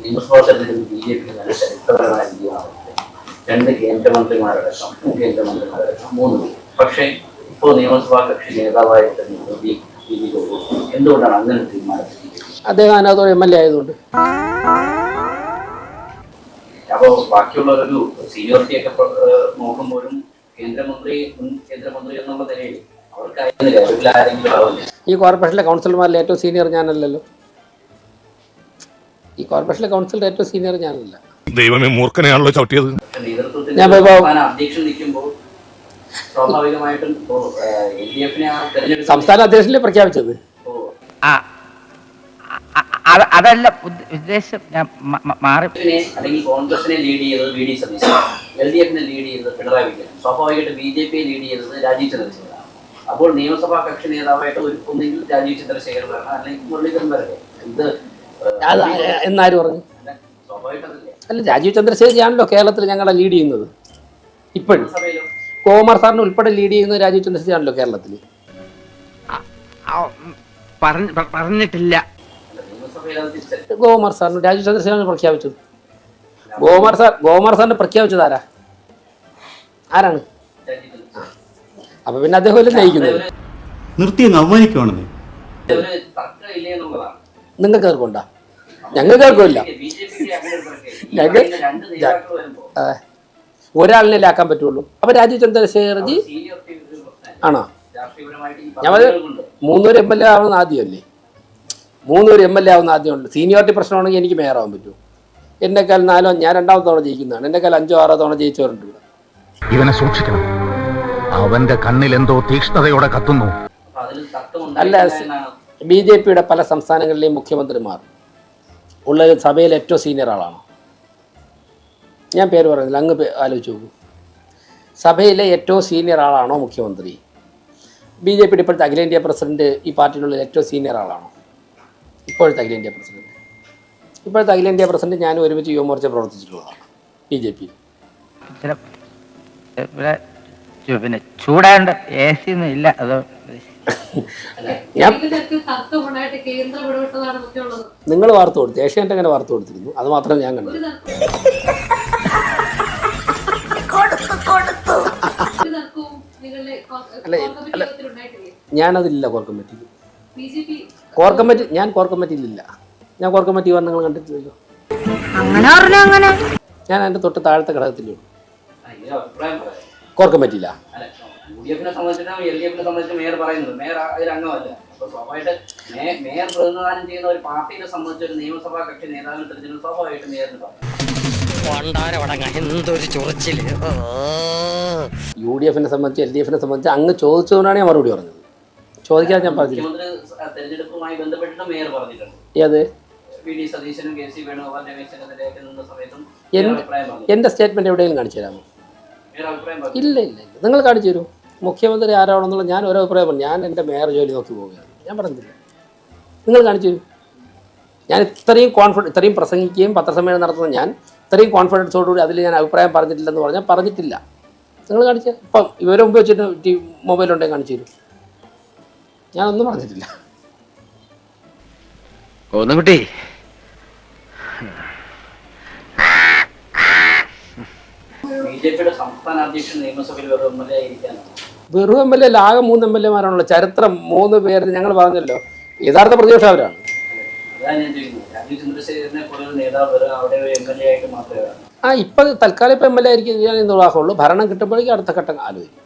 നിയമസഭാ തെരഞ്ഞെടുപ്പിൽ B J പിക്ക് നല്ല ചരിത്രപരമായ വിജയമാണ്. 2 കേന്ദ്രമന്ത്രിമാരടക്കം 3 പേര്. പക്ഷേ ഇപ്പോൾ നിയമസഭാ കക്ഷി നേതാവായിട്ട് എന്തുകൊണ്ടാണ് അങ്ങനെ തീരുമാനിച്ചത്? അദ്ദേഹം അതിനകത്തോടെ MLA ആയതുകൊണ്ട്. അപ്പോൾ ബാക്കിയുള്ളവരൊരു സീനിയോറിറ്റി ഒക്കെ നോക്കുമ്പോഴും കേന്ദ്രമന്ത്രി എന്നുള്ള നിലയിൽ അവർക്ക് ആരെങ്കിലും ആവില്ല. ഈ കോർപ്പറേഷനിലെ കൗൺസിലർമാരിൽ ഏറ്റവും സീനിയർ ഞാനല്ലല്ലോ. ഈ കോർപ്പറേഷനിലെ കൗൺസിലർ ഏറ്റവും സീനിയർ ഞാനല്ല. ദൈവമേ, മൂർഖനെയാണല്ലോ ചവിട്ടിയത്. അധ്യക്ഷൻ നിൽക്കുമ്പോൾ സ്വാഭാവികമായിട്ടും സംസ്ഥാന അധ്യക്ഷനെ പ്രഖ്യാപിച്ചത്. അതല്ല ഉദ്ദേശം. ഞാൻ മാറി. അല്ലെങ്കിൽ കോൺഗ്രസിനെ ലീഡ് ചെയ്തത് വി ഡി സതീശൻ, LDF-നെ ലീഡ് ചെയ്തത് പിണറായി വിജയൻ, സ്വാഭാവികമായിട്ട് BJP-യെ ലീഡ് ചെയ്തത് രാജീവ് ചന്ദ്രശേഖരനാണ്. അപ്പോൾ നിയമസഭാ കക്ഷി നേതാവായിട്ട് ഒന്നെങ്കിൽ രാജീവ് ചന്ദ്രശേഖരൻ വരണം, അല്ലെങ്കിൽ മുരളീധരൻ വരട്ടെ. ഇത് എന്നാര് പറഞ്ഞു? സ്വാഭാവികമല്ലേ? അല്ല, രാജീവ് ചന്ദ്രശേഖരനാണല്ലോ കേരളത്തിൽ ഞങ്ങളെ ലീഡ് ചെയ്യുന്നത്. ഇപ്പോഴും സഭയിലോ കോമാർ സാറിന് ഉൾപ്പെടെ ലീഡ് ചെയ്യുന്നത് രാജീവ് ചന്ദ്രശേഖരനാണല്ലോ കേരളത്തിൽ. പറഞ്ഞിട്ടില്ല. ഗോകുമാർ സാറിന് രാജീവ് ചന്ദ്രശേഖരൻ പ്രഖ്യാപിച്ചത്. ഗോകുമാർ സാറിന് പ്രഖ്യാപിച്ചത് ആരാണ്? അപ്പൊ പിന്നെ അദ്ദേഹം നയിക്കുന്നത്. നിർത്തി അവമാനിക്കുവാണെന്ന് നിങ്ങൾക്ക് കേൾക്കൊണ്ട, ഞങ്ങൾ കേൾക്കില്ല. ഒരാളിനെ ആക്കാൻ പറ്റുള്ളൂ. അപ്പൊ രാജീവ് ചന്ദ്രശേഖർജി ആണോ? ഞാൻ 3 MLA ആവുന്ന ആദ്യമല്ലേ? 3 MLA ആവുന്ന ആദ്യമുണ്ട്. സീനിയോറിറ്റി പ്രശ്നമാണെങ്കിൽ എനിക്ക് മേയറാവാൻ പറ്റുമോ? എന്നെക്കാൾ 4 ഞാൻ 2ാമത്തെ തവണ ജയിക്കുന്നതാണ്. എന്നെക്കാൾ 5 6 തവണ ജയിച്ചവരുണ്ട് ഇവിടെ. ഇവനെ സൂക്ഷിക്കണം, അവന്റെ കണ്ണിൽ എന്തോ തീക്ഷ്ണതയോടെ കത്തുന്നു. അല്ല, BJP-യുടെ പല സംസ്ഥാനങ്ങളിലെയും മുഖ്യമന്ത്രിമാർ ഉള്ള സഭയിൽ ഏറ്റവും സീനിയർ ആളാണ്. ഞാൻ പേര് പറയുന്നില്ല, അങ്ങ് ആലോചിച്ച് നോക്കൂ. സഭയിലെ ഏറ്റവും സീനിയർ ആളാണോ മുഖ്യമന്ത്രി? BJP-യുടെ ഇപ്പോഴത്തെ അഖിലേന്ത്യാ പ്രസിഡന്റ് ഈ പാർട്ടിയിലുള്ള ഏറ്റവും സീനിയർ ആളാണോ? ഇപ്പോഴത്തെ അഖിലേന്ത്യാ പ്രസിഡന്റ് ഞാനും ഒരുമിച്ച് യുവമോർച്ച പ്രവർത്തിച്ചിട്ടുള്ളതാണ് BJP. പിന്നെ ചൂടാണ്ട് AC ഒന്നും ഇല്ല. അത് നിങ്ങൾ വാർത്ത കൊടുത്തു, ഏഷ്യാനെറ്റ് അങ്ങനെ വാർത്ത കൊടുത്തിരുന്നു. അത് മാത്രമേ ഞാൻ കണ്ടു. ഞാനതില്ല കോർ കമ്മിറ്റിയിൽ. ഞാൻ കോർ കമ്മിറ്റിയിലില്ല. ഞാൻ കോർ കമ്മിറ്റി നിങ്ങൾ കണ്ടിട്ടില്ലല്ലോ. ഞാൻ അതിന്റെ തൊട്ട് താഴത്തെ ഘടകത്തിലേ ഉള്ളൂ. കോർ കമ്മിറ്റിയില്ല. UDF-നെ സംബന്ധിച്ചിട്ടും LDF-നെ സംബന്ധിച്ചും മേയർ പറയുന്നത് മേയർ അതിൽ അംഗമല്ല. അപ്പൊ സ്വാഭാവികമായിട്ട് മേയർ പ്രതിനിധാനം ചെയ്യുന്ന ഒരു പാർട്ടിയെ സംബന്ധിച്ച് ഒരു നിയമസഭാ കക്ഷി നേതാവിനെ തെരഞ്ഞെടുപ്പ് സ്വാഭാവികമായിട്ട് മേയറിന് പറയും. UDF-നെ സംബന്ധിച്ച് LDF-നെ സംബന്ധിച്ച് അങ്ങ് ചോദിച്ചതുകൊണ്ടാണ് ഞാൻ മറുപടി പറഞ്ഞത്. ചോദിക്കാതെ ഞാൻ പറഞ്ഞില്ല. മുഖ്യമന്ത്രി തെരഞ്ഞെടുപ്പുമായി ബന്ധപ്പെട്ടിട്ട് മേയർ പറഞ്ഞിട്ടുണ്ട്. ഏത്? VD സതീശനും KC വേണുഗോപാൽ രമേശ് ചെന്നിത്തലയൊക്കെ നിന്ന സമയത്തും എന്റെ സ്റ്റേറ്റ്മെന്റ് എവിടെയെങ്കിലും കാണിച്ചു തരാമോ? ഇല്ല. നിങ്ങൾ കാണിച്ചു തരൂ. മുഖ്യമന്ത്രി ആരാണെന്നുള്ള ഞാൻ ഓരോ അഭിപ്രായം പറഞ്ഞു. ഞാൻ എൻ്റെ മേയർ ജോലി നോക്കി പോവുകയാണ്. ഞാൻ പറഞ്ഞില്ല. നിങ്ങൾ കാണിച്ചു തരൂ. ഞാൻ ഇത്രയും പ്രസംഗിക്കുകയും പത്രസമ്മേളനം നടത്തുന്ന ഞാൻ ഇത്രയും കോൺഫിഡൻസോടുകൂടി അതിൽ ഞാൻ അഭിപ്രായം പറഞ്ഞിട്ടില്ലെന്ന് പറഞ്ഞാൽ പറഞ്ഞിട്ടില്ല. നിങ്ങൾ കാണിച്ചു. ഇപ്പം ഇവരെ മുമ്പ് വെച്ചിട്ട് മൊബൈലുണ്ടെങ്കിൽ കാണിച്ചു തരൂ. ഞാനൊന്നും പറഞ്ഞിട്ടില്ല. ഒന്നുകുട്ടി, BJP-യുടെ സംസ്ഥാന അധ്യക്ഷൻ നിയമസഭയിൽ വെറും MLA ആയിരിക്കാനാണ്. വെറും MLA ആകെ 3 MLA-മാരാണല്ലോ. ചരിത്രം 3 പേര് ഞങ്ങൾ പറഞ്ഞല്ലോ. യഥാർത്ഥ പ്രതിപക്ഷം അവരാണ്. അതാണ് ഞാൻ ചോദിക്കുന്നത്. രാജീവ് ചന്ദ്രശേഖരനെ പോലെ ഒരു നേതാവ് അവിടെ ഒരു MLA ആയിട്ട് മാത്രമേ ഇപ്പം തൽക്കാലം ഇപ്പം MLA ആയിരിക്കും എന്ന് ഉള്ളൂ. ഭരണം കിട്ടുമ്പോഴേക്കും അടുത്ത ഘട്ടം ആലോചിക്കും.